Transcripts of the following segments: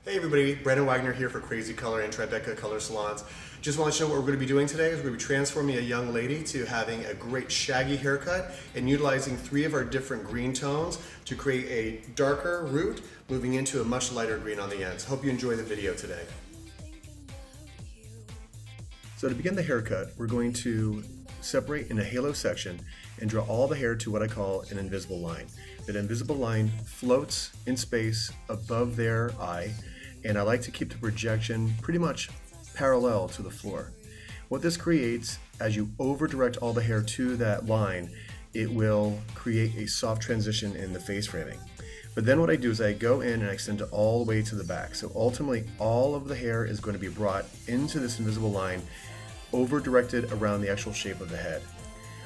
Hey everybody, Brandon Wagnor here for Crazy Color and Tribeca Color Salons. Just want to show what we're going to be doing today. Is we're going to be transforming a young lady to having a great shaggy haircut and utilizing 3 of our different green tones to create a darker root, moving into a much lighter green on the ends. Hope you enjoy the video today. So to begin the haircut, we're going to separate in a halo section and draw all the hair to what I call an invisible line. That invisible line floats in space above their eye, and I like to keep the projection pretty much parallel to the floor. What this creates, as you over direct all the hair to that line, it will create a soft transition in the face framing. But then what I do is I go in and I extend it all the way to the back. So ultimately all of the hair is going to be brought into this invisible line, over directed around the actual shape of the head.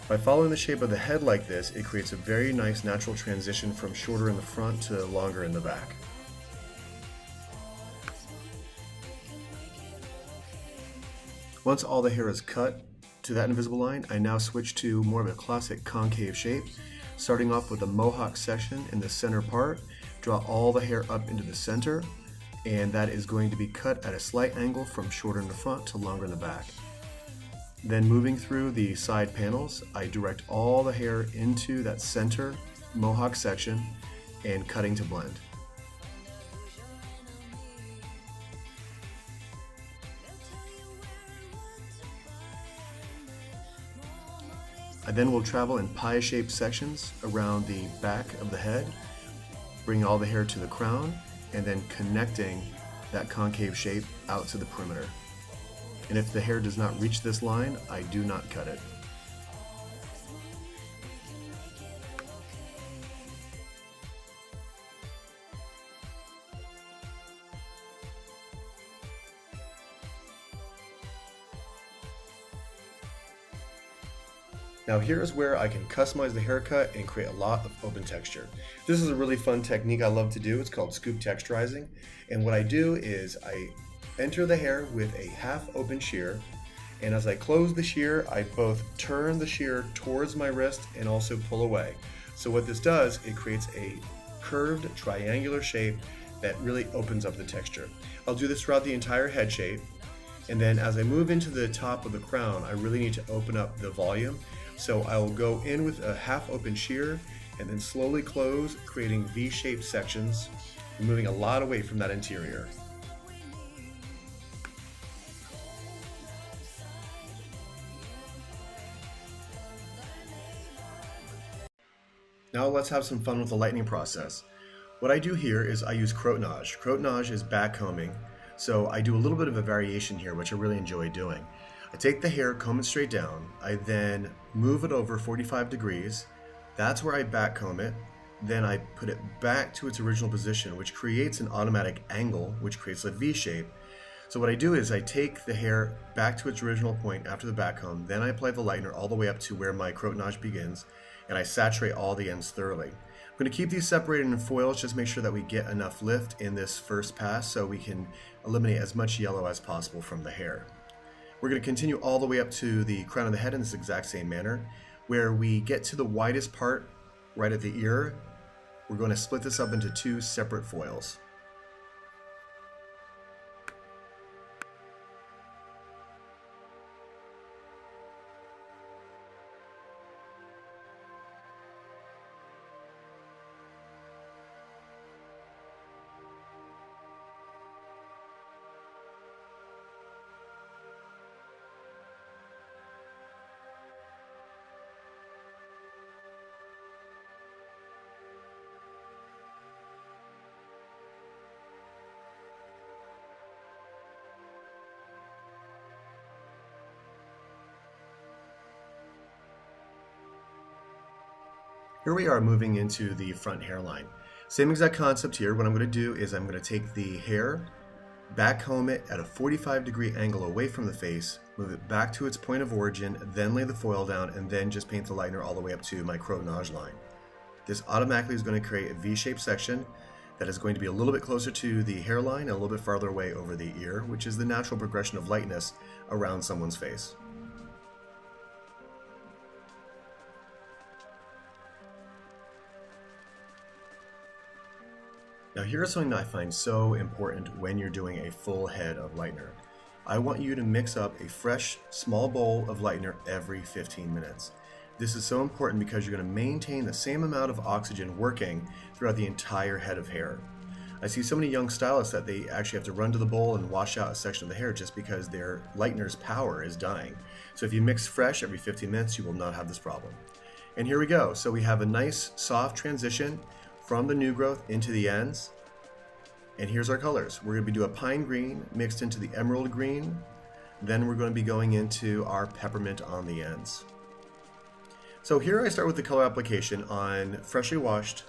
By following the shape of the head like this, it creates a very nice natural transition from shorter in the front to longer in the back. Once all the hair is cut to that invisible line, I now switch to more of a classic concave shape, starting off with a mohawk section in the center part, draw all the hair up into the center, and that is going to be cut at a slight angle from shorter in the front to longer in the back. Then moving through the side panels, I direct all the hair into that center mohawk section and cutting to blend. I then will travel in pie-shaped sections around the back of the head, bringing all the hair to the crown, and then connecting that concave shape out to the perimeter. And if the hair does not reach this line, I do not cut it. Now here is where I can customize the haircut and create a lot of open texture. This is a really fun technique I love to do. It's called scoop texturizing. And what I do is I enter the hair with a half open shear, and as I close the shear, I both turn the shear towards my wrist and also pull away. So what this does, it creates a curved triangular shape that really opens up the texture. I'll do this throughout the entire head shape, and then as I move into the top of the crown, I really need to open up the volume. So I will go in with a half open shear and then slowly close, creating V-shaped sections, moving a lot away from that interior. Now let's have some fun with the lightening process. What I do here is I use crottenage. Crottenage is backcombing, so I do a little bit of a variation here, which I really enjoy doing. I take the hair, comb it straight down, I then move it over 45 degrees, that's where I backcomb it, then I put it back to its original position, which creates an automatic angle, which creates a V shape. So what I do is I take the hair back to its original point after the backcomb, then I apply the lightener all the way up to where my crottenage begins, and I saturate all the ends thoroughly. I'm going to keep these separated in foils, just make sure that we get enough lift in this first pass so we can eliminate as much yellow as possible from the hair. We're going to continue all the way up to the crown of the head in this exact same manner. Where we get to the widest part, right at the ear, we're going to split this up into 2 separate foils. Here we are moving into the front hairline. Same exact concept here. What I'm going to do is I'm going to take the hair, backcomb it at a 45-degree angle away from the face, move it back to its point of origin, then lay the foil down, and then just paint the lightener all the way up to my crottenage line. This automatically is going to create a V-shaped section that is going to be a little bit closer to the hairline and a little bit farther away over the ear, which is the natural progression of lightness around someone's face. Now here's something that I find so important when you're doing a full head of lightener. I want you to mix up a fresh, small bowl of lightener every 15 minutes. This is so important because you're going to maintain the same amount of oxygen working throughout the entire head of hair. I see so many young stylists that they actually have to run to the bowl and wash out a section of the hair just because their lightener's power is dying. So if you mix fresh every 15 minutes, you will not have this problem. And here we go. So we have a nice soft transition from the new growth into the ends. And here's our colors. We're going to do a pine green mixed into the emerald green. Then we're going to be going into our peppermint on the ends. So here I start with the color application on freshly washed,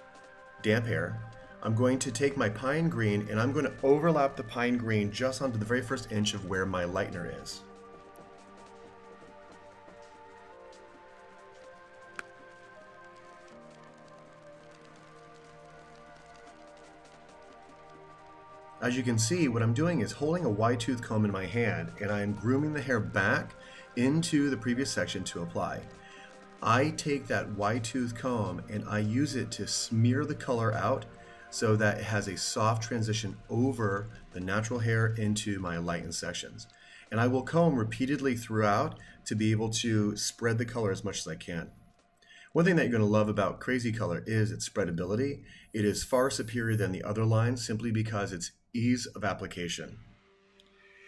damp hair. I'm going to take my pine green and I'm going to overlap the pine green just onto the very first inch of where my lightener is. As you can see, what I'm doing is holding a wide tooth comb in my hand and I'm grooming the hair back into the previous section to apply. I take that wide tooth comb and I use it to smear the color out so that it has a soft transition over the natural hair into my lightened sections. And I will comb repeatedly throughout to be able to spread the color as much as I can. One thing that you're going to love about Crazy Color is its spreadability. It is far superior than the other lines simply because it's ease of application.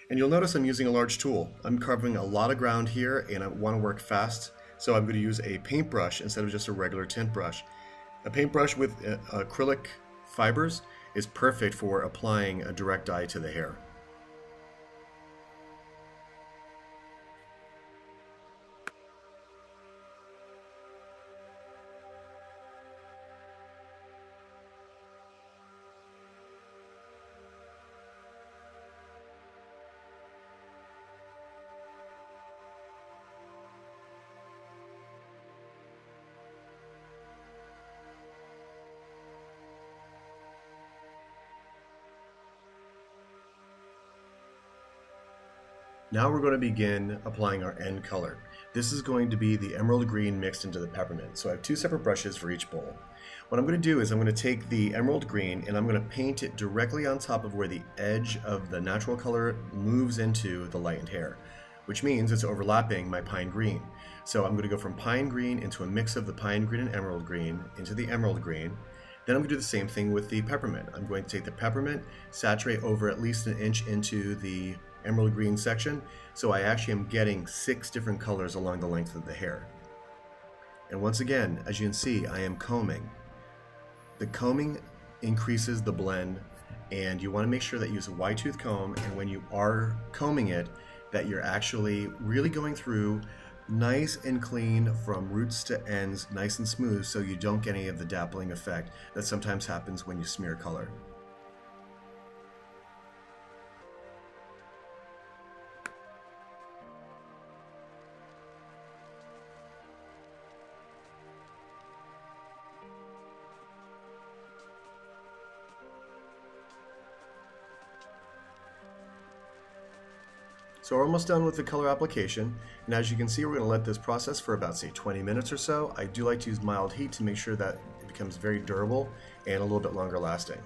And you'll notice I'm using a large tool. I'm covering a lot of ground here and I want to work fast, so I'm going to use a paintbrush instead of just a regular tint brush. A paintbrush with acrylic fibers is perfect for applying a direct dye to the hair. Now we're going to begin applying our end color. This is going to be the emerald green mixed into the peppermint. So I have two separate brushes for each bowl. What I'm going to do is I'm going to take the emerald green and I'm going to paint it directly on top of where the edge of the natural color moves into the lightened hair, which means it's overlapping my pine green. So I'm going to go from pine green into a mix of the pine green and emerald green into the emerald green. Then I'm going to do the same thing with the peppermint. I'm going to take the peppermint, saturate over at least an inch into the emerald green section, so I actually am getting 6 different colors along the length of the hair. And once again, as you can see, I am combing. The combing increases the blend, and you want to make sure that you use a wide tooth comb, and when you are combing it, that you're actually really going through nice and clean from roots to ends, nice and smooth, so you don't get any of the dappling effect that sometimes happens when you smear color. So we're almost done with the color application, and as you can see, we're going to let this process for about, say, 20 minutes or so. I do like to use mild heat to make sure that it becomes very durable and a little bit longer lasting.